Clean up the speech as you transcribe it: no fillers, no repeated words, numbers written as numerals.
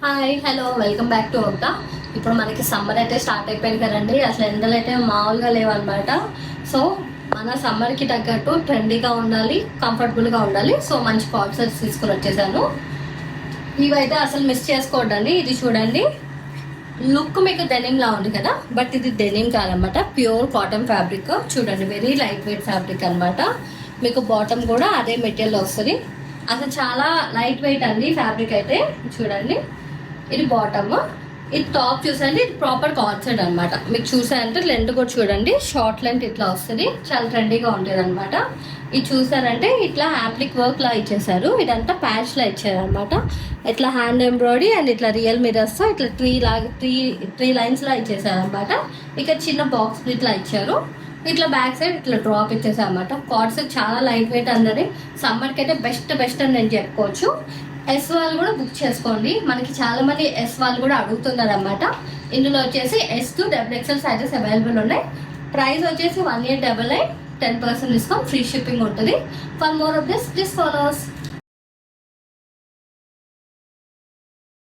Hi hello welcome back to అవుతా. ఇప్పుడు మనకి సమ్మర్ అయితే స్టార్ట్ అయిపోయింది కదండి. అసలు ఎండలు అయితే మామూలుగా లేవన్నమాట. సో మన సమ్మర్కి తగ్గట్టు ట్రెండీగా ఉండాలి, కంఫర్టబుల్గా ఉండాలి. సో మంచి కాట్ సెట్స్ తీసుకుని వచ్చేసాను. ఇవైతే అసలు మిస్ చేసుకోవద్దండి. ఇది చూడండి, లుక్ మీకు డెనిమ్ లా ఉంది కదా, బట్ ఇది డెనిమ్ కాదనమాట, ప్యూర్ కాటన్ ఫ్యాబ్రిక్. చూడండి, వెరీ లైట్ వెయిట్ ఫ్యాబ్రిక్ అనమాట. మీకు బాటమ్ కూడా అదే మెటీరియల్ వస్తుంది. అసలు చాలా లైట్ వెయిట్ అండి ఫ్యాబ్రిక్ అయితే. చూడండి, ఇది బాటమ్, ఇది టాప్. చూసండి, ఇది ప్రాపర్ కార్డ్ సెట్ అనమాట. మీకు చూసారంటే లెంత్ కూడా చూడండి, షార్ట్ లెంత్ ఇట్లా వస్తుంది. చాలా ట్రెండీగా ఉంటుంది అనమాట. ఇది చూసారంటే ఇట్లా యాప్లిక్ వర్క్ లా ఇచ్చేసారు. ఇదంతా ప్యాచ్ లా ఇచ్చారు అనమాట. ఇట్లా హ్యాండ్ ఎంబ్రాయిడరీ అండ్ ఇట్లా రియల్ మిరర్స్ తో ఇట్లా త్రీ లైన్స్ లా ఇచ్చేసారు అనమాట. ఇక చిన్న బాక్స్ ఇట్లా ఇచ్చారు. ఇట్లా బ్యాక్ సైడ్ ఇట్లా డ్రాప్ ఇచ్చేసారు అనమాట. కార్డ్ సెట్ చాలా లైట్ వెయిట్ అందరి సమ్మర్కి అయితే బెస్ట్ అని నేను చెప్పుకోవచ్చు. ఎస్ వాళ్ళు కూడా బుక్ చేసుకోండి. మనకి చాలా మంది ఎస్ వాళ్ళు కూడా అడుగుతున్నారు అనమాట. ఇందులో వచ్చేసి S2 XXL సైజెస్ అవైలబుల్ ఉన్నాయి. ప్రైస్ వచ్చేసి 1899, 10% డిస్కౌంట్, ఫ్రీ షిప్పింగ్ ఉంటుంది. For more of this follows.